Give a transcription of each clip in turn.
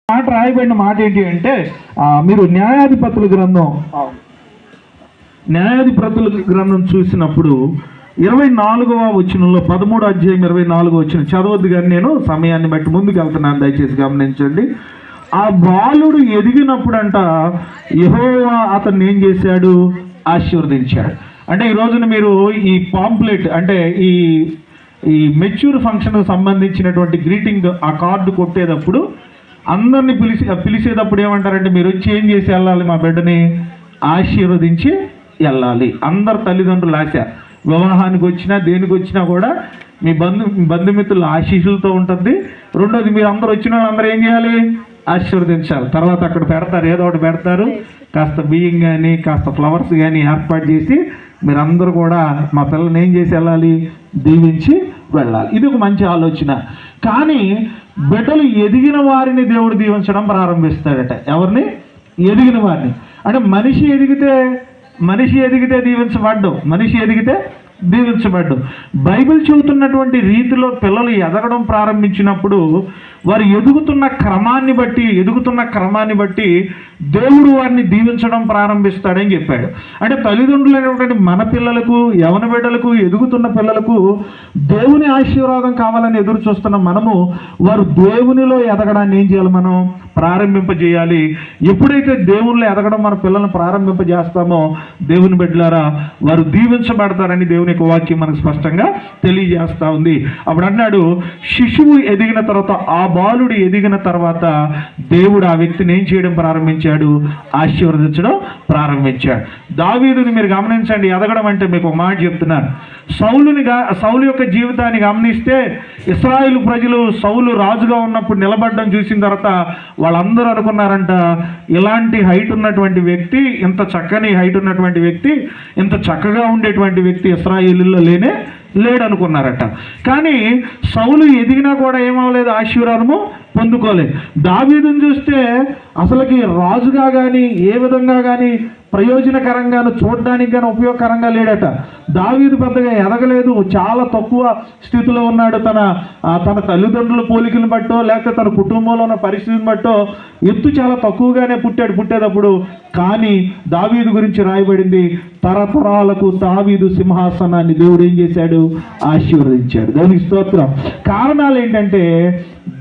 మాట రాయబడిన మాట ఏంటి అంటే మీరు న్యాయాధిపతుల గ్రంథం చూసినప్పుడు 24వ వచనంలో 13వ అధ్యాయం 24వ వచనం చదవద్దు, కానీ నేను సమయాన్ని బట్టి ముందుకు వెళ్తున్నాను, దయచేసి గమనించండి. ఆ బాలుడు ఎదిగినప్పుడంట యెహోవా అతన్ని ఏం చేశాడు? ఆశీర్వదించాడు. అంటే ఈ రోజున మీరు ఈ పాంప్లెట్ అంటే ఈ మెచ్యూర్ ఫంక్షన్కి సంబంధించినటువంటి గ్రీటింగ్ ఆ కార్డు కొట్టేటప్పుడు అందరిని పిలిచేటప్పుడు ఏమంటారంటే, మీరు వచ్చి ఏం చేసి వెళ్ళాలి? మా బిడ్డని ఆశీర్వదించి వెళ్ళాలి. అందరు తల్లిదండ్రులు ఆశ, వివాహానికి వచ్చినా దేనికి వచ్చినా కూడా మీ బంధుమిత్రుల ఆశీస్సులతో ఉంటుంది. రెండోది, మీరు అందరు వచ్చిన వాళ్ళందరూ ఏం చేయాలి? ఆశీర్వదించాలి. తర్వాత అక్కడ పెడతారు, ఏదో ఒకటి పెడతారు, కాస్త బియ్యం కానీ కాస్త ఫ్లవర్స్ కానీ ఏర్పాటు చేసి మీరందరూ కూడా మా పిల్లల్ని ఏం చేసి వెళ్ళాలి? దీవించి వెళ్ళాలి. ఇది ఒక మంచి ఆలోచన. కానీ బిడ్డలు ఎదిగిన వారిని దేవుడు దీవించడం ప్రారంభిస్తాడట. ఎవరిని? ఎదిగిన వారిని. అంటే మనిషి ఎదిగితే దీవించబడ్డం, మనిషి ఎదిగితే దీవించబడ్డం. బైబిల్ చెబుతున్నటువంటి రీతిలో పిల్లలు ఎదగడం ప్రారంభించినప్పుడు వారు ఎదుగుతున్న క్రమాన్ని బట్టి దేవుడు వారిని దీవించడం ప్రారంభిస్తాడని చెప్పాడు. అంటే తల్లిదండ్రులైనటువంటి మన పిల్లలకు, యవన బిడ్డలకు, ఎదుగుతున్న పిల్లలకు దేవుని ఆశీర్వాదం కావాలని ఎదురు చూస్తున్న మనము వారు దేవునిలో ఎదగడాన్ని ఏం చేయాలి? మనం ప్రారంభింపజేయాలి. ఎప్పుడైతే దేవునిలో ఎదగడం మన పిల్లలను ప్రారంభింపజేస్తామో దేవుని బిడ్డలారా వారు దీవించబడతారని దేవుని యొక్క వాక్యం మనకు స్పష్టంగా తెలియజేస్తూ ఉంది. అప్పుడు అన్నాడు, శిశువు ఎదిగిన తర్వాత, ఆ బాలుడు ఎదిగిన తర్వాత దేవుడు ఆ వ్యక్తిని ఏం చేయడం ప్రారంభించాడు? ఆశీర్వదించడం ప్రారంభించాడు. దావీదుని మీరు గమనించండి. ఎదగడం అంటే మీకు ఒక మాట చెప్తున్నాను. సౌలు యొక్క జీవితాన్ని గమనిస్తే ఇశ్రాయేలు ప్రజలు సౌలు రాజుగా ఉన్నప్పుడు నిలబడడం చూసిన తర్వాత వాళ్ళందరూ అనుకున్నారంట, ఇలాంటి హైట్ ఉన్నటువంటి వ్యక్తి, ఇంత చక్కని హైట్ ఉన్నటువంటి వ్యక్తి, ఇంత చక్కగా ఉండేటువంటి వ్యక్తి ఇశ్రాయేలులో లేడనుకున్నారట. కానీ సౌలు ఎదిగినా కూడా ఏమవలేదు? ఆశీర్వాదము పొందుకోలేదు. దావీదుని చూస్తే అసలుకి రాజుగా కానీ ఏ విధంగా కానీ ప్రయోజనకరంగాను చూడడానికి కానీ ఉపయోగకరంగా లేడట. దావీదు పెద్దగా ఎదగలేదు, చాలా తక్కువ స్థితిలో ఉన్నాడు. తన తల్లిదండ్రుల పోలికలను బట్టో లేకపోతే తన కుటుంబంలో ఉన్న పరిస్థితిని బట్టో ఎత్తు చాలా తక్కువగానే పుట్టేటప్పుడు. కానీ దావీదు గురించి రాయబడింది, తరతరాలకు దావీదు సింహాసనాన్ని దేవుడు ఏం చేశాడు? ఆశీర్వదించాడు. దేవునికి స్తోత్రం. కారణాలు ఏంటంటే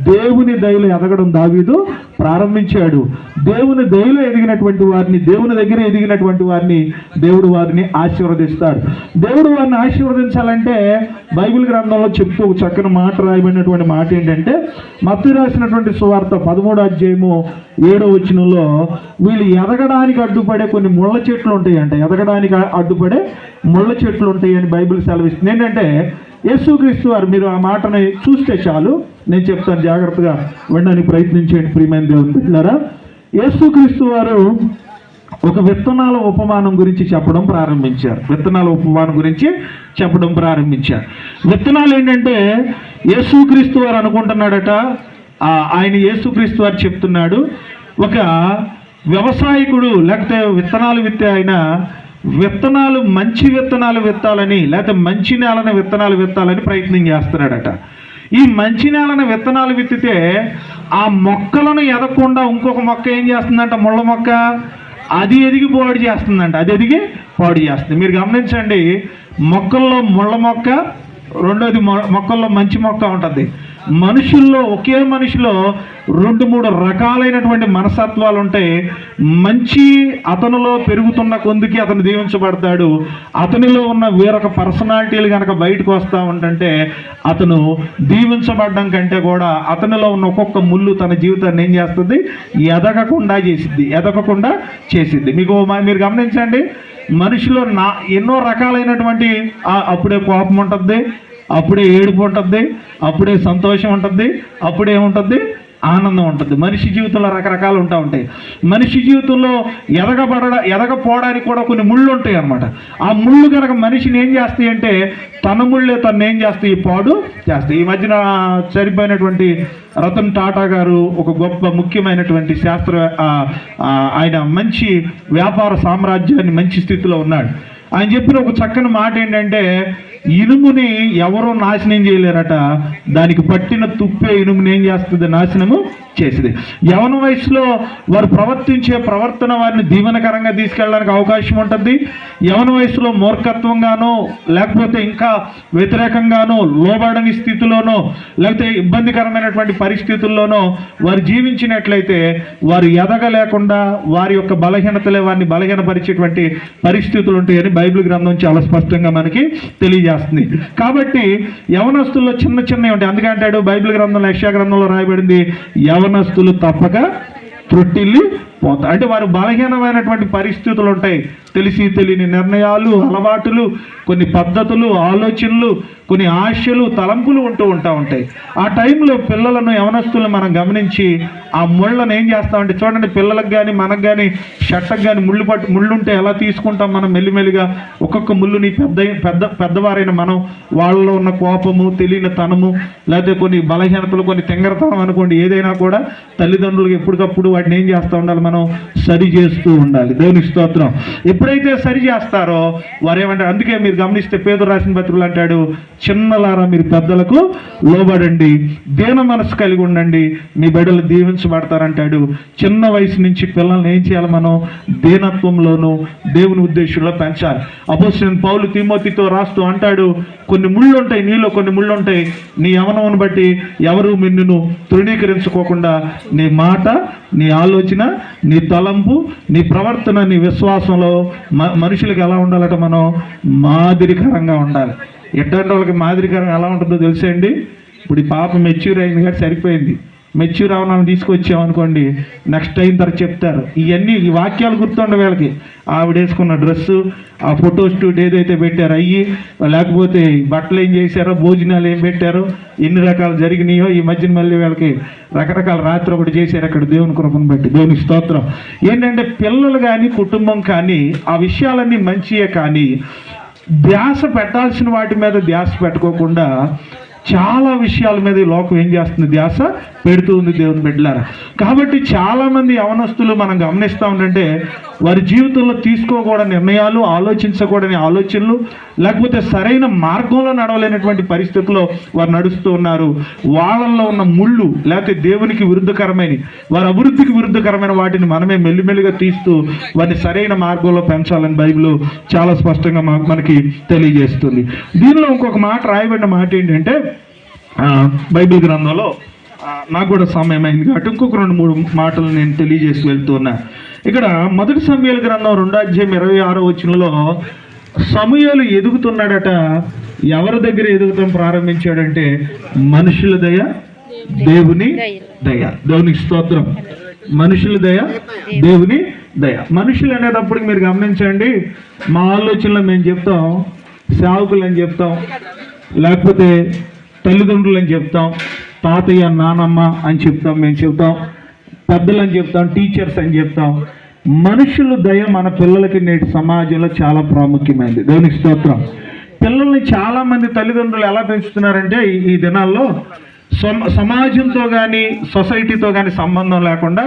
దేవుని దయలో ఎదగడం దావీదు ప్రారంభించాడు. దేవుని దయలో ఎదిగినటువంటి వారిని, దేవుని దగ్గర ఎదిగినటువంటి వారిని దేవుడు వారిని ఆశీర్వదిస్తాడు. దేవుడు వారిని ఆశీర్వదించాలంటే బైబిల్ గ్రంథంలో చెప్తూ చక్కని మాట రాయబడినటువంటి మాట ఏంటంటే, మత్తయి రాసినటువంటి సువార్త 13వ అధ్యాయము 7వ వచనంలో వీళ్ళు ఎదగడానికి అడ్డుపడే కొన్ని ముళ్ళ చెట్లు ఉంటాయంట. ఎదగడానికి అడ్డుపడే ముళ్ళ చెట్లు ఉంటాయని బైబిల్ సెలవిస్తుంది. ఏంటంటే యేసుక్రీస్తు వారు, మీరు ఆ మాటని చూస్తే చాలు, నేను చెప్తాను, జాగ్రత్తగా వినడానికి ప్రయత్నించండి ప్రియమైన దేవుని బిడ్డలారా. యేసుక్రీస్తు వారు ఒక విత్తనాల ఉపమానం గురించి చెప్పడం ప్రారంభించారు. విత్తనాలు ఏంటంటే యేసుక్రీస్తు వారు అనుకుంటున్నాడట, ఆయన యేసుక్రీస్తు వారు చెప్తున్నాడు, ఒక వ్యవసాయకుడు లేకపోతే విత్తనాలు విత్తే ఆయన మంచి విత్తనాలు విత్తాలని లేకపోతే మంచి నేలన విత్తనాలు విత్తాలని ప్రయత్నం చేస్తున్నాడట. ఈ మంచి నేలన విత్తనాలు విత్తితే ఆ మొక్కలను ఎదగకుండా ఇంకొక మొక్క ఏం చేస్తుందంట? ముళ్ళ మొక్క. అది ఎదిగి పాడు చేస్తుంది. మీరు గమనించండి, మొక్కల్లో ముళ్ళ మొక్క, రెండోది మొక్కల్లో మంచి మొక్క ఉంటుంది. ఒకే మనిషిలో 2-3 రకాలైనటువంటి మనస్తత్వాలు ఉంటాయి. మంచి అతనిలో పెరుగుతున్న కొందికి అతను దీవించబడతాడు. అతనిలో ఉన్న వేరొక పర్సనాలిటీలు కనుక బయటకు వస్తూ ఉంటుంటే అతను దీవించబడడం కంటే కూడా అతనిలో ఉన్న ఒక్కొక్క ముళ్ళు తన జీవితాన్ని ఏం చేస్తుంది? ఎదగకుండా చేసిద్ది. మీరు గమనించండి, మనిషిలో ఎన్నో రకాలైనటువంటి అప్పుడే కోపం ఉంటుంది, అప్పుడే ఏడుపు ఉంటుంది, అప్పుడే సంతోషం ఉంటుంది, అప్పుడే ఉంటుంది ఆనందం ఉంటుంది. మనిషి జీవితంలో రకరకాలు ఉంటాయి. మనిషి జీవితంలో ఎదగపోవడానికి కూడా కొన్ని ముళ్ళు ఉంటాయి అన్నమాట. ఆ ముళ్ళు కనుక మనిషిని ఏం చేస్తాయి అంటే తన ముళ్ళే తను ఏం చేస్తాయి? పాడు చేస్తాయి. ఈ మధ్యన చనిపోయినటువంటి రతన్ టాటా గారు ఒక గొప్ప ముఖ్యమైనటువంటి ఆయన మంచి వ్యాపార సామ్రాజ్యాన్ని మంచి స్థితిలో ఉన్నాడు. ఆయన చెప్పిన ఒక చక్కని మాట ఏంటంటే, ఇనుముని ఎవరో నాశనం చేయలేరట, దానికి పట్టిన తుప్పే ఇనుముని ఏం చేస్తుంది, నాశనము చేసింది. యవన వయసులో వారు ప్రవర్తించే ప్రవర్తన వారిని దీవెనకరంగా తీసుకెళ్ళడానికి అవకాశం ఉంటుంది. యవన వయసులో మూర్ఖత్వంగానో లేకపోతే ఇంకా వ్యతిరేకంగానో లోబడని స్థితిలోనో లేకపోతే ఇబ్బందికరమైనటువంటి పరిస్థితుల్లోనో వారు జీవించినట్లయితే వారు ఎదగలేకుండా వారి యొక్క బలహీనతలే వారిని బలహీనపరిచేటువంటి పరిస్థితులు ఉంటాయని బైబిల్ గ్రంథం చాలా స్పష్టంగా మనకి తెలియజేస్తుంది. కాబట్టి యవనస్తుల్లో చిన్న చిన్నవి ఉంటాయి. అందుకే అంటాడు బైబిల్ గ్రంథంలో, యెషయా గ్రంథంలో రాయబడింది, యవనస్తులు తప్పక త్రొట్టిల్లి పోతారు. అంటే వారు బలహీనమైనటువంటి పరిస్థితులు ఉంటాయి, తెలిసి తెలియని నిర్ణయాలు, అలవాటులు, కొన్ని పద్ధతులు, ఆలోచనలు, కొన్ని ఆశలు, తలంపులు ఉంటాయి. ఆ టైంలో పిల్లలను, యవనస్తులను మనం గమనించి ఆ ముళ్ళను ఏం చేస్తామంటే, చూడండి, పిల్లలకు కానీ మనకు కానీ షట్టకు కానీ ముళ్ళుంటే ఎలా తీసుకుంటాం మనం మెల్లిమెల్లిగా ఒక్కొక్క ముళ్ళుని పెద్దవారైన మనం వాళ్ళలో ఉన్న కోపము, తెలియని తనము, లేకపోతే కొన్ని బలహీనతలు, కొన్ని తెంగరతనం అనుకోండి, ఏదైనా కూడా తల్లిదండ్రులకు ఎప్పటికప్పుడు వాటిని ఏం చేస్తూ ఉండాలి, మనం సరి చేస్తూ ఉండాలి. దేవుని స్తోత్రం. ఎప్పుడైతే సరి చేస్తారో వారు ఏమంటారు, అందుకే మీరు గమనిస్తే పేతురు రాసిన పత్రికలు అంటాడు, చిన్నలారా మీరు పెద్దలకు లోబడండి, దీన మనసు కలిగి ఉండండి, మీ బిడ్డలు దీవించబడతారంటాడు. చిన్న వయసు నుంచి పిల్లల్ని ఏం చేయాలి, మనం దీనత్వంలోనూ దేవుని ఉద్దేశంలో పెంచాలి. అపోస్తలుడైన పౌలు తిమోతితో రాస్తూ అంటాడు, కొన్ని ముళ్ళు ఉంటాయి నీలో, కొన్ని ముళ్ళు ఉంటాయి. నీ యవనమును బట్టి ఎవరు నిన్ను తృణీకరించుకోకుండా నీ మాట, నీ ఆలోచన, నీ తలంపు, నీ ప్రవర్తన, నీ విశ్వాసంలో మనుషులకు ఎలా ఉండాలట, మనం మాదిరికరంగా ఉండాలి. ఎట్లాంటి వాళ్ళకి మాదిరికరం ఎలా ఉంటుందో తెలుసండి. ఇప్పుడు ఈ పాప మెచ్యూర్ అయింది కాబట్టి సరిపోయింది. మెచ్యూర్ అవనాన్ని తీసుకొచ్చామనుకోండి, నెక్స్ట్ అయిన తర్వాత చెప్తారు. ఈ వాక్యాలు గుర్తుండే వీళ్ళకి, ఆవిడ వేసుకున్న డ్రెస్సు, ఆ ఫోటో స్టూట్ ఏదైతే పెట్టారో అయ్యి, లేకపోతే బట్టలు ఏం చేశారో, భోజనాలు ఏం పెట్టారో, ఎన్ని రకాలు జరిగినాయో, ఈ మధ్యన మళ్ళీ వీళ్ళకి రకరకాల రాత్రి ఒకటి చేశారు అక్కడ దేవుని కృపను బట్టి. దేవుని స్తోత్రం. ఏంటంటే పిల్లలు కానీ కుటుంబం కానీ ఆ విషయాలన్నీ మంచియే, కానీ ధ్యాస పెట్టాల్సిన వాటి మీద ధ్యాస పెట్టుకోకుండా చాలా విషయాల మీద ఈ లోకం ఏం చేస్తుంది, ధ్యాస పెడుతూ ఉంది దేవుని బిడ్డలారా. కాబట్టి చాలామంది యవనస్తులు మనం గమనిస్తూ ఉంటే వారి జీవితంలో తీసుకోకూడని నిర్ణయాలు, ఆలోచించకూడని ఆలోచనలు, లేకపోతే సరైన మార్గంలో నడవలేనటువంటి పరిస్థితుల్లో వారు నడుస్తూ ఉన్నారు. వాళ్ళల్లో ఉన్న ముళ్ళు, లేకపోతే దేవునికి విరుద్ధకరమైన, వారి అభివృద్ధికి విరుద్ధకరమైన వాటిని మనమే మెల్లిమెల్లిగా తీస్తూ వారిని సరైన మార్గంలో పెంచాలని బైబిల్ చాలా స్పష్టంగా మనకి తెలియజేస్తుంది. దీనిలో ఇంకొక మాట, రాయబడిన మాట ఏంటంటే, బైబిల్ గ్రంథంలో నాకు కూడా సమయం అయింది కాబట్టి ఇంకొక 2-3 మాటలు నేను తెలియజేసి వెళ్తున్నా. ఇక్కడ 1 సమూయేలు గ్రంథం 2:26 వచనంలో సమూయేలు ఎదుగుతున్నాడట. ఎవరి దగ్గర ఎదుగుతాం ప్రారంభించాడంటే, మనుషుల దయ, దేవుని దయ. దేవునికి స్తోత్రం. మనుషుల దయ, దేవుని దయ. మనుషులు అనేటప్పటికి మీరు గమనించండి, మా ఆలోచనలో మేము చెప్తాం సేవకులు అని చెప్తాం, లేకపోతే తల్లిదండ్రులు అని చెప్తాం, తాతయ్య నానమ్మ అని చెప్తాం, మేము చెప్తాం, పెద్దలు అని చెప్తాం, టీచర్స్ అని చెప్తాం. మనుషుల దయ మన పిల్లలకి నేటి సమాజంలో చాలా ప్రాముఖ్యమైనది. దేవునికి స్తోత్రం. పిల్లల్ని చాలామంది తల్లిదండ్రులు ఎలా పెంచుతున్నారంటే ఈ దినాల్లో సమాజంతో కానీ సొసైటీతో కానీ సంబంధం లేకుండా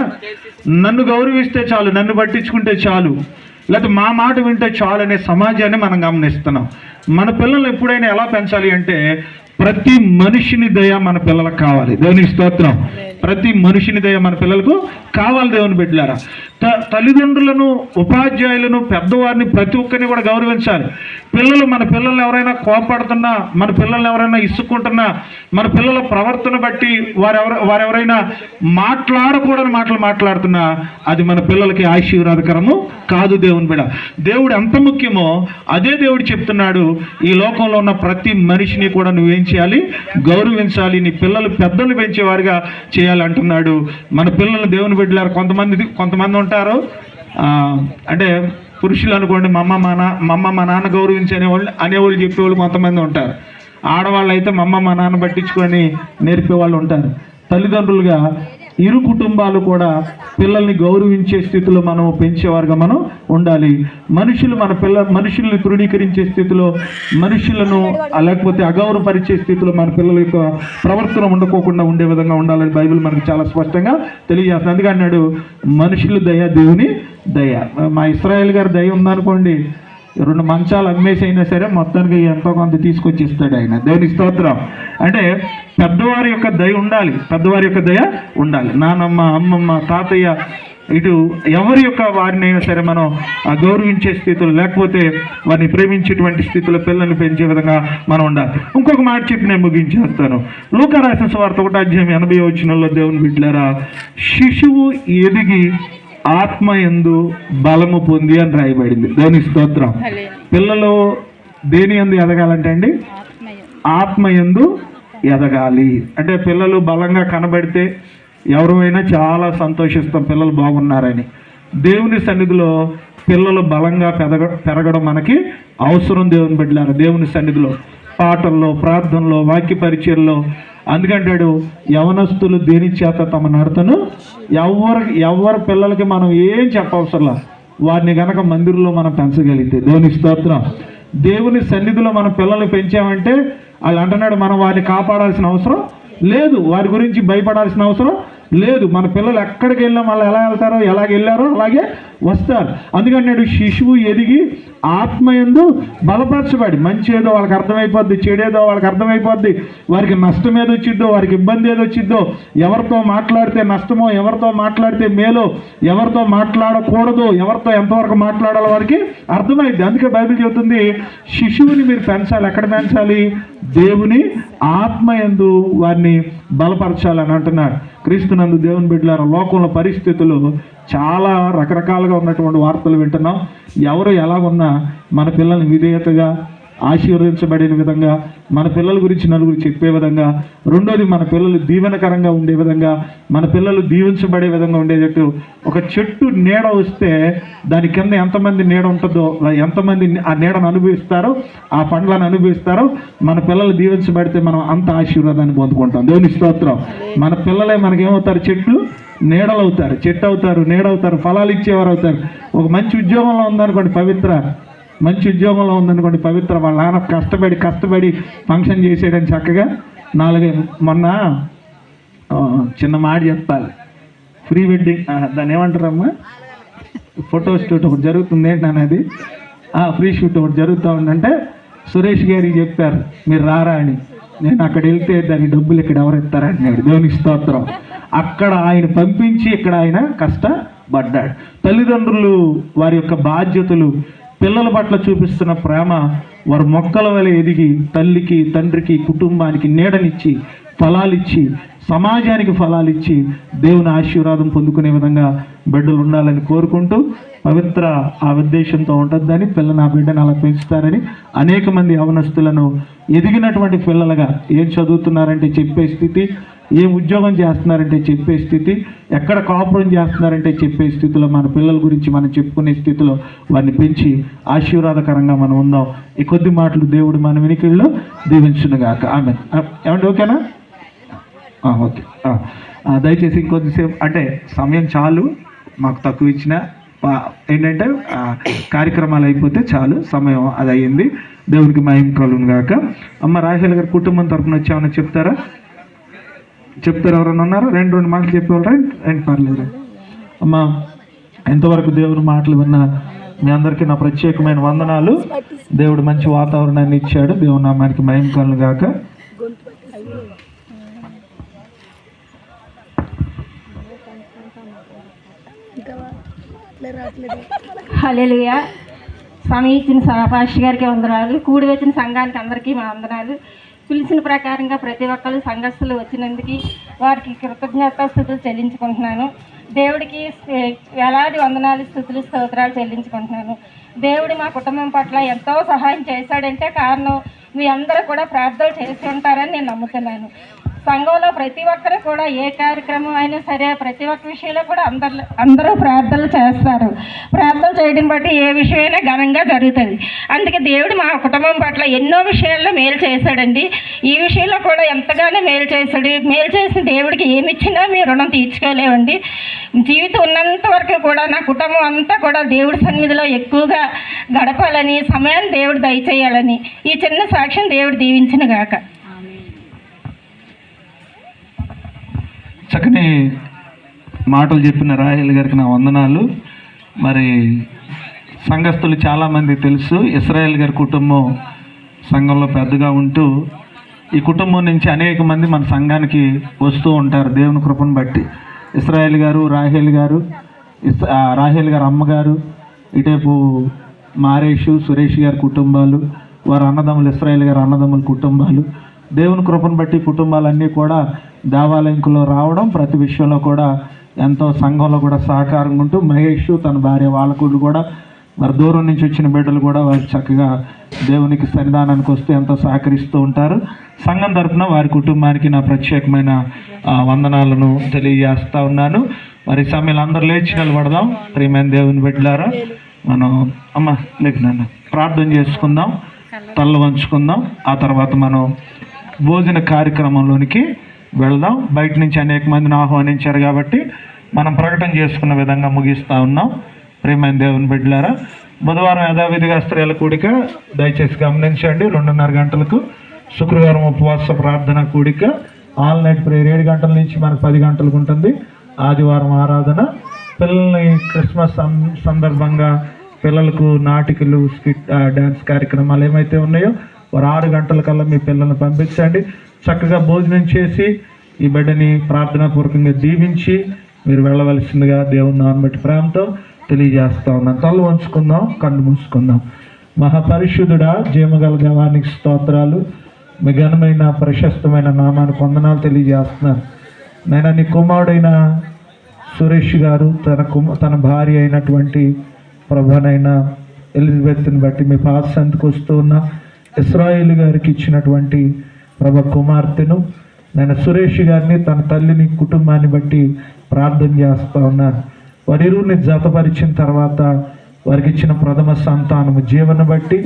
నన్ను గౌరవిస్తే చాలు, నన్ను పట్టించుకుంటే చాలు, లేకపోతే మా మాట వింటే చాలు అనే సమాజాన్ని మనం గమనిస్తున్నాం. మన పిల్లల్ని ఎప్పుడైనా ఎలా పెంచాలి అంటే, ప్రతి మనిషిని దయ మన పిల్లలకు కావాలి. దేవునికి స్తోత్రం. ప్రతి మనిషిని దయ మన పిల్లలకు కావాలి. దేవుని బిడ్డలారా, తల్లిదండ్రులను, ఉపాధ్యాయులను, పెద్దవారిని, ప్రతి ఒక్కరిని కూడా గౌరవించాలి. మన పిల్లల్ని ఎవరైనా కోపడుతున్నా, మన పిల్లల్ని ఎవరైనా ఇసుక్కుంటున్నా, మన పిల్లల ప్రవర్తన బట్టి వారెవరైనా మాట్లాడకూడని మాటలు మాట్లాడుతున్నా, అది మన పిల్లలకి ఆశీర్వాదకరము కాదు. దేవుని బిడ్డ, దేవుడు ఎంత ముఖ్యమో అదే దేవుడు చెప్తున్నాడు, ఈ లోకంలో ఉన్న ప్రతి మనిషిని కూడా నువ్వేం చేయాలి, గౌరవించాలి. నీ పిల్లలు పెద్దలు పెంచేవారుగా చేయాలి అంటున్నాడు. మన పిల్లలు దేవుని బిడ్డలారు కొంతమంది ఉంటారు, అంటే పురుషులు అనుకోండి, మమ్మ మా నాన్న గౌరవించి అనేవాళ్ళు చెప్పేవాళ్ళు కొంతమంది ఉంటారు. ఆడవాళ్ళు అయితే మా నాన్న పట్టించుకొని నేర్పేవాళ్ళు ఉంటారు. తల్లిదండ్రులుగా ఇరు కుటుంబాలు కూడా పిల్లల్ని గౌరవించే స్థితిలో మనం పెంచేవారుగా మనం ఉండాలి. మనుషుల్ని తృణీకరించే స్థితిలో, మనుషులను లేకపోతే అగౌరవపరిచే స్థితిలో మన పిల్లల యొక్క ప్రవర్తన ఉండకోకుండా ఉండే విధంగా ఉండాలని బైబిల్ మనకు చాలా స్పష్టంగా తెలియజేస్తుంది. అందుకే అన్నాడు, మనుషుల దయ, దేవుని దయ. మా ఇశ్రాయేల్ గారి దయ ఉందనుకోండి, 2 మంచాలు అమ్మేసి అయినా సరే మొత్తానికి ఎంతో కొంత తీసుకొచ్చి ఇస్తాడు ఆయన. దేవుని స్తోత్రం. అంటే పెద్దవారి యొక్క దయ ఉండాలి, పెద్దవారి యొక్క దయ ఉండాలి. నానమ్మ, అమ్మమ్మ, తాతయ్య, ఇటు ఎవరి యొక్క వారినైనా సరే మనం గౌరవించే స్థితిలో, లేకపోతే వారిని ప్రేమించేటువంటి స్థితిలో పిల్లల్ని పెంచే విధంగా మనం ఉండాలి. ఇంకొక మాట చెప్పి నేను ముగించేస్తాను. లూకా రాసిన సువార్త 1:80 దేవుని బిడ్డలారా, శిశువు ఎదిగి ఆత్మయందు బలము పొంది అని రాయబడింది. దేవుని స్తోత్రం. పిల్లలు దేని యందు ఎదగాలంటే అండి, ఆత్మయందు ఎదగాలి. అంటే పిల్లలు బలంగా కనబడితే ఎవరైనా చాలా సంతోషిస్తాం పిల్లలు బాగున్నారని. దేవుని సన్నిధిలో పిల్లలు బలంగా పెరగడం మనకి అవసరం. దేవుని బిడ్డలారా, దేవుని సన్నిధిలో పాటల్లో, ప్రార్థనలో, వాక్య పరిచయంలో అందుకంటాడు, యవనస్తులు దేని చేత తమ నడతను ఎవరి పిల్లలకి మనం ఏం చెప్పవసరంలా, వారిని గనక మందిరంలో మనం పెంచగలిగితే. దేవుని స్తోత్రం. దేవుని సన్నిధిలో మన పిల్లల్ని పెంచామంటే వాళ్ళు అంటున్నాడు, మనం వారిని కాపాడాల్సిన అవసరం లేదు, వారి గురించి భయపడాల్సిన అవసరం లేదు. మన పిల్లలు ఎక్కడికి వెళ్ళినా మళ్ళీ ఎలా వెళ్తారో, ఎలాగ వెళ్ళారో అలాగే వస్తారు. అందుకన్నాడు, శిశువు ఎదిగి ఆత్మయందు బలపరచబడి. మంచి ఏదో వాళ్ళకి అర్థమైపోద్ది, చెడేదో వాళ్ళకి అర్థమైపోద్ది, వారికి నష్టం ఏదో వచ్చిద్దో, వారికి ఇబ్బంది ఏదో వచ్చిద్దో, ఎవరితో మాట్లాడితే నష్టమో, ఎవరితో మాట్లాడితే మేలో, ఎవరితో మాట్లాడకూడదు, ఎవరితో ఎంతవరకు మాట్లాడాలో వారికి అర్థమైంది. అందుకే బైబిల్ చెబుతుంది, శిశువుని మీరు పెంచాలి. ఎక్కడ పెంచాలి? దేవుని ఆత్మయందు వారిని బలపరచాలని అంటున్నాడు. క్రీస్తునందు దేవుని బిడ్డలారా, లోకంలో పరిస్థితులు చాలా రకరకాలుగా ఉన్నటువంటి వార్తలు వింటున్నాం. ఎవరు ఎలాగున్నా మన పిల్లల్ని విధేయతగా, ఆశీర్వదించబడిన విధంగా, మన పిల్లల గురించి నలుగురు చెప్పే విధంగా, రెండోది మన పిల్లలు దీవెనకరంగా ఉండే విధంగా, మన పిల్లలు దీవించబడే విధంగా ఉండేటట్టు. ఒక చెట్టు నీడ వస్తే దాని కింద ఎంతమంది నీడ ఉంటుందో, ఎంతమంది ఆ నీడను అనుభవిస్తారో, ఆ పండ్లను అనుభవిస్తారో, మన పిల్లలు దీవించబడితే మనం అంత ఆశీర్వాదాన్ని పొందుకుంటాం. దేవుని స్తోత్రం. మన పిల్లలే మనకేమవుతారు? చెట్లు నీడలు అవుతారు, చెట్టు అవుతారు, నీడవుతారు, ఫలాలు ఇచ్చేవారు అవుతారు. ఒక మంచి ఉద్యోగంలో ఉందనుకోండి పవిత్ర, మంచి ఉద్యోగంలో ఉందనుకోండి పవిత్ర, వాళ్ళ నాన్న కష్టపడి ఫంక్షన్ చేసేయడం చక్కగా 4 మొన్న చిన్న మాట చెప్పాలి, ప్రీ వెడ్డింగ్ దాన్ని ఏమంటారమ్మా, ఫోటో షూట్ ఒకటి జరుగుతుంది. ఏంటనేది ప్రీ షూట్ ఒకటి జరుగుతూ ఉందంటే సురేష్ గారికి చెప్పారు, మీరు రారా అని. నేను అక్కడ వెళ్తే దాని డబ్బులు ఇక్కడ ఎవరు ఇస్తారంటున్నాడు. దేవుని స్తోత్రం. అక్కడ ఆయన పంపించి ఇక్కడ ఆయన కష్టపడ్డాడు. తల్లిదండ్రులు వారి యొక్క బాధ్యతలు, పిల్లల పట్ల చూపిస్తున్న ప్రేమ, వారు మొక్కల వలె ఎదిగి తల్లికి, తండ్రికి, కుటుంబానికి నీడనిచ్చి, ఫలాలిచ్చి, సమాజానికి ఫలాలిచ్చి దేవుని ఆశీర్వాదం పొందుకునే విధంగా బిడ్డలు ఉండాలని కోరుకుంటూ, పవిత్ర ఆ ఉద్దేశంతో ఉంటుందని, నా బిడ్డను అలా పెంచుతారని అనేక మంది యవనస్తులను ఎదిగినటువంటి పిల్లలుగా ఏం చదువుతున్నారంటే చెప్పే స్థితి, ఏం ఉద్యోగం చేస్తున్నారంటే చెప్పే స్థితి, ఎక్కడ కాపురం చేస్తున్నారంటే చెప్పే స్థితిలో మన పిల్లల గురించి మనం చెప్పుకునే స్థితిలో వారిని పెంచి ఆశీర్వాదకరంగా మనం ఉందాం. ఈ కొద్ది మాటలు దేవుడు మన వినికిడిలో దీవించునుగాక. ఆమె ఏమంటే ఓకేనా? ఓకే. దయచేసి ఇంకొద్దిసేపు, అంటే సమయం చాలు, మాకు తక్కువ ఇచ్చిన ఏంటంటే కార్యక్రమాలు అయిపోతే చాలు, సమయం అది అయ్యింది. దేవుడికి మహిమ కలుగును గాక. అమ్మ రాహేల్ గారి కుటుంబం తరఫున వచ్చామని చెప్తారా? ఎవరైనా ఉన్నారా? 2 మాటలు చెప్పేవాళ్ళరా? ఏంటి పర్లేదు అమ్మ. ఎంతవరకు దేవుని మాటలు విన్నా మీ అందరికీ నా ప్రత్యేకమైన వందనాలు. దేవుడు మంచి వాతావరణాన్ని ఇచ్చాడు. దేవుని నామానికి మహిమ కలుగును గాక. హల్లెలూయా. సమయం ఇచ్చిన పాస్టర్ గారికి వందనాలు, కూడి వచ్చిన సంఘానికి అందరికీ మా వందనాలు. పిలిచిన ప్రకారంగా ప్రతి ఒక్కరు సంఘస్థులు వచ్చినందుకు వారికి కృతజ్ఞతాస్తుతులు చెల్లించుకుంటున్నాను. దేవుడికి వేలాది వందనాలు, స్తుతులు, స్తోత్రాలు చెల్లించుకుంటున్నాను. దేవుడు మా కుటుంబం పట్ల ఎంతో సహాయం చేశాడంటే కారణం మీ అందరూ కూడా ప్రార్థనలు చేసి ఉంటారని నేను నమ్ముతున్నాను. సంఘంలో ప్రతి ఒక్కరు కూడా ఏ కార్యక్రమం అయినా సరే ప్రతి ఒక్క విషయంలో కూడా అందరూ ప్రార్థనలు చేస్తారు. ప్రార్థనలు చేయడం బట్టి ఏ విషయమైనా ఘనంగా జరుగుతుంది. అందుకే దేవుడు మా కుటుంబం పట్ల ఎన్నో విషయాల్లో మేలు చేశాడండి. ఈ విషయంలో కూడా ఎంతగానో మేలు చేశాడు. మేలు చేసిన దేవుడికి ఏమి ఇచ్చినా మీ రుణం తీర్చుకోలేవండి. జీవితం ఉన్నంత వరకు కూడా నా కుటుంబం అంతా కూడా దేవుడి సన్నిధిలో ఎక్కువగా గడపాలని, సమయాన్ని దేవుడు దయచేయాలని ఈ చిన్న సాక్ష్యం దేవుడు దీవించిన గాక. చక్కని మాటలు చెప్పిన రాహేల్ గారికి నా వందనాలు. మరి సంఘస్థులు చాలామంది తెలుసు. ఇస్రాయేల్ గారి కుటుంబం సంఘంలో పెద్దగా ఉంటూ ఈ కుటుంబం నుంచి అనేక మంది మన సంఘానికి వస్తూ ఉంటారు దేవుని కృపను బట్టి. ఇస్రాయేల్ గారు, రాహేల్ గారు అమ్మగారు, ఇటేపు మారేషు, సురేష్ గారి కుటుంబాలు, వారు అన్నదమ్ములు, ఇస్రాయేల్ గారు అన్నదమ్ముల కుటుంబాలు, దేవుని కృపను బట్టి కుటుంబాలన్నీ కూడా దేవాలయంలో రావడం, ప్రతి విషయంలో కూడా ఎంతో సంఘంలో కూడా సహకారంగా ఉంటూ, మహేష్ తన భార్య వాళ్ళకు కూడా మరి దూరం నుంచి వచ్చిన బిడ్డలు కూడా వారు చక్కగా దేవునికి సన్నిధానానికి వస్తూ ఎంతో సహకరిస్తూ ఉంటారు. సంఘం తరపున వారి కుటుంబానికి నా ప్రత్యేకమైన వందనాలను తెలియజేస్తూ ఉన్నాను. మరి సమయంలో అందరూ లేచి నిలబడదాం. ప్రియమైన దేవుని బిడ్డలారా, మనం లేకున్నాను ప్రార్థన చేసుకుందాం, తల్ల వంచుకుందాం. ఆ తర్వాత మనం భోజన కార్యక్రమంలోనికి వెళ్దాం. బయట నుంచి అనేక మందిని ఆహ్వానించారు కాబట్టి మనం ప్రకటన చేసుకున్న విధంగా ముగిస్తూ ఉన్నాం. ప్రియమైన దేవుని బిడ్డలారా, బుధవారం యథావిధిగా స్త్రీల కూడిక దయచేసి గమనించండి. 2:30 గంటలకు. శుక్రవారం ఉపవాస ప్రార్థన కూడిక ఆల్ నైట్ ప్రేయర్ 7 గంటల నుంచి మనకు 10 గంటలకు ఉంటుంది. ఆదివారం ఆరాధన. పిల్లల్ని క్రిస్మస్ సందర్భంగా పిల్లలకు నాటికలు, స్కిట్, డ్యాన్స్ కార్యక్రమాలు ఏమైతే ఉన్నాయో వారు 6 గంటలకల్లా మీ పిల్లల్ని పంపించండి. చక్కగా భోజనం చేసి ఈ బిడ్డని ప్రార్థనాపూర్వకంగా దీవించి మీరు వెళ్ళవలసిందిగా దేవుని నామమున బట్టి ప్రేమతో తెలియజేస్తా ఉన్నాను. తల వంచుకుందాం, కన్ను మూసుకుందాం. మహాపరిశుద్ధుడా, జీవగల దేవానికి స్తోత్రాలు. మీ ఘనమైన ప్రశస్తమైన నామానికి వందనాలు తెలియజేస్తున్నాను. నేను నీ కుమారుడైన సురేష్ గారు తన భార్య అయినటువంటి ప్రభానైన ఎలిజబెత్ని బట్టి మీ పాద సంతకు వస్తూ ఉన్న ఇస్రాయేల్ గారికి ఇచ్చినటువంటి ప్రభ కుమార్తెను నేను సురేష్ గారిని, తన తల్లిని, కుటుంబాన్ని బట్టి ప్రార్థన చేస్తూ ఉన్నాను. వారిరువుని జతపరిచిన తర్వాత వారికి ఇచ్చిన ప్రథమ సంతానము జీవన బట్టి,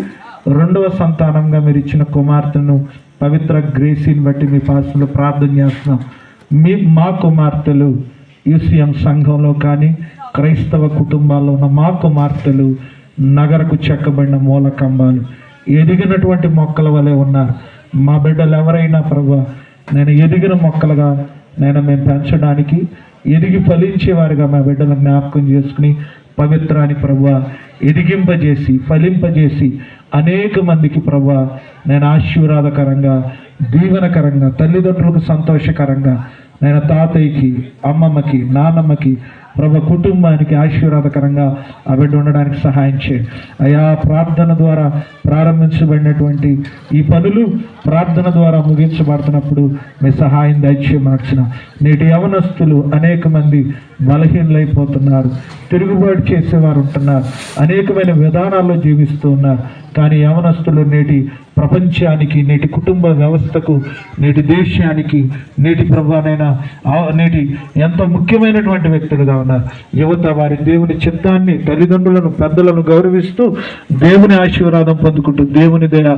రెండవ సంతానంగా మీరు ఇచ్చిన కుమార్తెను పవిత్ర గ్రేసీని బట్టి మీ పాసంలో ప్రార్థన చేస్తున్నాం. మా కుమార్తెలు యూసిఎం సంఘంలో కానీ క్రైస్తవ కుటుంబాల్లో ఉన్న మా కుమార్తెలు నగరకు చెక్కబడిన మూలకంబాలు, ఎదిగినటువంటి మొక్కల వలె ఉన్నారు. మా బిడ్డలు ఎవరైనా ప్రభు నేను ఎదిగిన మొక్కలుగా నేను మేము పెంచడానికి, ఎదిగి ఫలించేవారిగా మా బిడ్డలను జ్ఞాపకం చేసుకుని పవిత్రాన్ని ప్రభు ఎదిగింపజేసి ఫలింపజేసి అనేక మందికి ప్రభు నేను ఆశీర్వాదకరంగా, దీవెనకరంగా, తల్లిదండ్రులకు సంతోషకరంగా, నేను తాతయ్యకి, అమ్మమ్మకి, నాన్నమ్మకి, ప్రభు కుటుంబానికి ఆశీర్వాదకరంగా ఆ బిడ్డ ఉండడానికి సహాయం చేయండి అయా. ప్రార్థన ద్వారా ప్రారంభించబడినటువంటి ఈ పనులు ప్రార్థన ద్వారా ముగించబడుతున్నప్పుడు మీ సహాయం దయచేయమర్చిన నేటి యవనస్తులు అనేక మంది బలహీనలైపోతున్నారు, తిరుగుబాటు చేసేవారు ఉంటున్నారు, అనేకమైన విధానాల్లో జీవిస్తూ ఉన్నారు. కానీ యవనస్తులు నేటి ప్రపంచానికి, నేటి కుటుంబ వ్యవస్థకు, నేటి దేశానికి, నేటి ప్రభానైనా నేటి ఎంతో ముఖ్యమైనటువంటి వ్యక్తులుగా ఉన్నారు. యువత వారి దేవుని చిత్తాన్ని, తల్లిదండ్రులను, పెద్దలను గౌరవిస్తూ దేవుని ఆశీర్వాదం పొందుకుంటూ దేవుని దయ,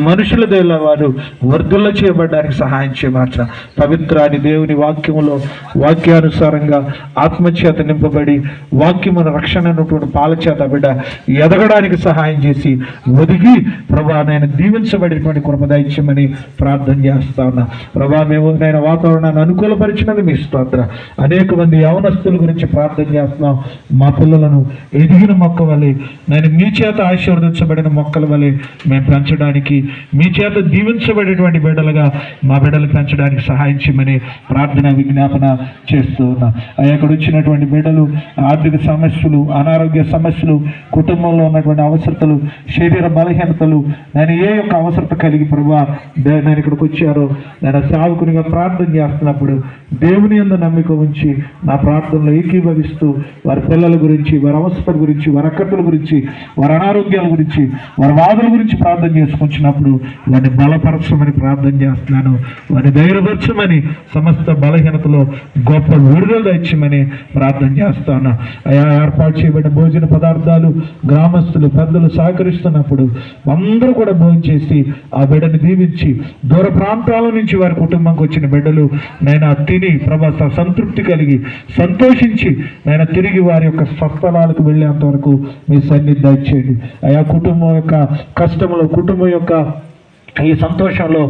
మనుషుల దయలో వారు వర్ధుల చేయబడడానికి సహాయం చేయమర్చ. పవిత్రాన్ని దేవుని వాక్యములో వాక్యానుసారంగా ఆత్మచేత నింపబడి వాక్యమును రక్షణ అయినటువంటి పాలచేత బిడ్డ ఎదగడానికి సహాయం చేసి ఒదిగి ప్రభా నేను దీవించబడినటువంటి కృప దయచేయమని ప్రార్థన చేస్తా ఉన్నా. ప్రభా మేము నేను వాతావరణాన్ని అనుకూలపరిచినది మీ స్తోత్ర. అనేక మంది యవనస్తుల గురించి ప్రార్థన చేస్తున్నాం. మా పిల్లలను ఎదిగిన మొక్క వలె నేను మీ చేత ఆశీర్వదించబడిన మొక్కల వలె మేము పెంచడానికి, మీ చేత దీవించబడేటువంటి బిడ్డలుగా మా బిడ్డలు పెంచడానికి సహాయం చేయమని ప్రార్థన విజ్ఞాపన చేస్తూ ఉన్నా. అక్కడ వచ్చినటువంటి బిడ్డలు ఆర్థిక సమస్యలు, అనారోగ్య సమస్యలు, కుటుంబంలో ఉన్నటువంటి అవసరతలు, శరీర బలహీనతలు, నేను ఏ యొక్క అవసరత కలిగి ప్రభా నేను ఇక్కడికి వచ్చారో నేను సేవకునిగా ప్రార్థన చేస్తున్నప్పుడు దేవుని యందు నమ్మిక ఉంచి నా ప్రార్థనలో ఏకీభవిస్తూ వారి పిల్లల గురించి, వారి అవసరతల గురించి, వారి అక్కర్తల గురించి, వారి అనారోగ్యాల గురించి, వారి వాదుల గురించి ప్రార్థన చేసుకుంటున్నప్పుడు వారిని బలపరచమని ప్రార్థన చేస్తున్నాను. వారిని ధైర్యపరచమని, సమస్త బలహీనతలో గొప్ప విడుదల దయచేయమని ప్రార్థన చేస్తాను. అయా ఏర్పాటు చేయబడిన భోజన పదార్థాలు గ్రామస్తులు, పెద్దలు సహకరిస్తున్నప్పుడు అందరూ కూడా భోజనం చేసి ఆ బిడ్డని దీవించి, దూర ప్రాంతాల నుంచి వారి కుటుంబంకి వచ్చిన బిడ్డలు నేను తిని ప్రభా సంతృప్తి కలిగి సంతోషించి నేను తిరిగి వారి యొక్క స్వస్థలాలకు వెళ్ళేంత వరకు మీ సన్నిధి దయచేయండి. అయా కుటుంబం యొక్క కష్టములు, కుటుంబం యొక్క ఈ సంతోషంలో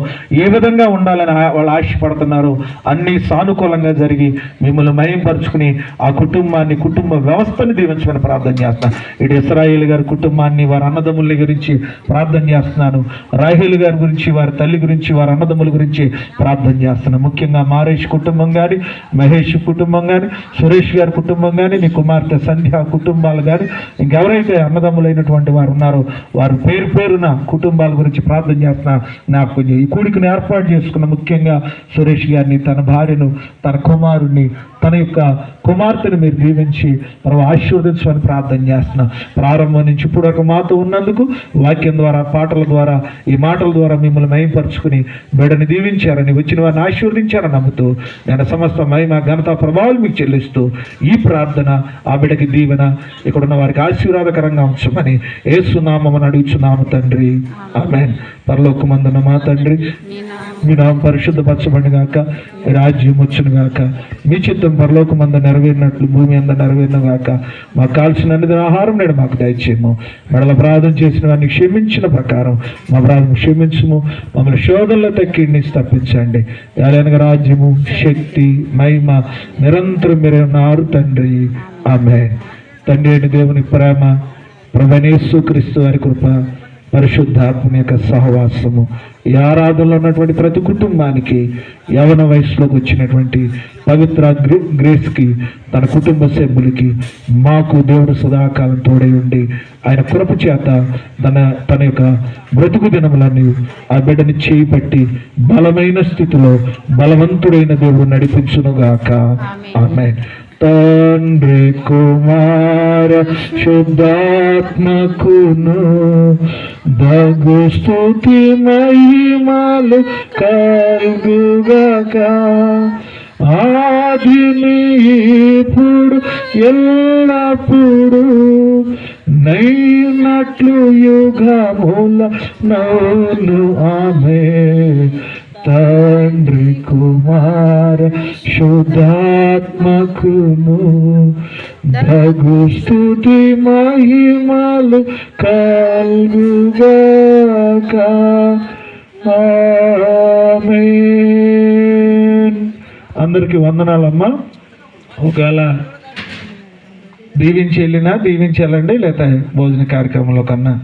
ఏ విధంగా ఉండాలని వాళ్ళు ఆశపడుతున్నారో అన్నీ సానుకూలంగా జరిగి మిమ్మల్ని మయంపరుచుకుని ఆ కుటుంబాన్ని, కుటుంబ వ్యవస్థని దీవించమని ప్రార్థన చేస్తున్నాను. ఇటు ఇస్రాయేల్ గారి కుటుంబాన్ని, వారి అన్నదమ్ముల గురించి ప్రార్థన చేస్తున్నాను. రాహేల్ గారి గురించి, వారి తల్లి గురించి, వారి అన్నదమ్ముల గురించి ప్రార్థన చేస్తున్నాను. ముఖ్యంగా మారేష్ కుటుంబం కానీ, మహేష్ కుటుంబం కానీ, సురేష్ గారి కుటుంబం కానీ, నీ కుమార్తె సంధ్య కుటుంబాలు కానీ, ఇంకెవరైతే అన్నదమ్ములైనటువంటి వారు ఉన్నారో వారు పేరు పేరున కుటుంబాల గురించి ప్రార్థన చేస్తున్నారు. నాకు ఈ కూడికను ఏర్పాటు చేసుకున్న ముఖ్యంగా సురేష్ గారిని, తన భార్యను, తన కుమారుణ్ణి, తన యొక్క కుమార్తెను మీరు దీవించి మనం ఆశీర్వదించమని ప్రార్థన చేస్తున్నాం. ప్రారంభం నుంచి ఇప్పుడు ఒక మాతో ఉన్నందుకు వాక్యం ద్వారా, పాటల ద్వారా, ఈ మాటల ద్వారా మిమ్మల్ని మహిమపరుచుకుని బిడ్డని దీవించారని, వచ్చిన వారిని ఆశీర్వదించారని నమ్ముతూ నేను సమస్త మహిమ, ఘనత, ప్రభావాలు మీకు చెల్లిస్తూ ఈ ప్రార్థన ఆ బిడ్డకి దీవెన, ఇక్కడున్న వారికి ఆశీర్వాదకరంగా ఉంచమని యేసు నామమున అడుగుచున్నాము తండ్రి, ఆమేన్. పరలోకమందున్న మా తండ్రి, మీ నామం పరిశుద్ధపరచబడిన గాక, మీ రాజ్యం వచ్చును గాక, మీ చిత్తం పరలోకమందు నెరవేరినట్లు భూమి అందు నెరవేరిన గాక. మాకు కాల్సిన అన్ని ఆహారం నేడు మాకు దయచేయము. మెడల అపరాధం చేసిన వారిని క్షమించిన ప్రకారం మా అపరాధం క్షమించము. మమ్మల్ని శోధనలో తక్కిడిని తప్పించండి. ఏలైనగా రాజ్యము, శక్తి, మహిమ నిరంతరం మీరే ఉన్నారు తండ్రి, ఆమేన్. తండ్రి అయిన దేవుని ప్రేమ, ప్రభువైన యేసుక్రీస్తు వారి కృప, పరిశుద్ధాత్మ యొక్క సహవాసము ఈ ఆరాధనలో ఉన్నటువంటి ప్రతి కుటుంబానికి, యవన వయసులోకి వచ్చినటువంటి పవిత్ర గ్రేస్కి, తన కుటుంబ సభ్యులకి, మాకు దేవుడు సదాకాలం తోడై ఉండి ఆయన కృప చేత తన యొక్క బ్రతుకు దినములన్నీ ఆ బిడ్డని చేయి పట్టి బలమైన స్థితిలో బలవంతుడైన దేవుడు నడిపించునుగాక, ఆమేన్. తండ్రి, కుమార, శుద్ధాత్మకును దగు స్తుతి మహిమలు కలుగుగాక, ఆదిని ఇప్పుడు ఎల్లప్పుడు నైనట్లు యుగముల నౌను, ఆమేన్. తండ్రి, కుమార, శుద్ధాత్మకును దగు స్తుతి మహిమలు కలుగుగాక, ఆమేన్. అందరికీ వందనాలమ్మా. ఒకవేళ దీవించి వెళ్ళినా దీవించాలండి, లేకపోతే భోజన కార్యక్రమంలో కన్నా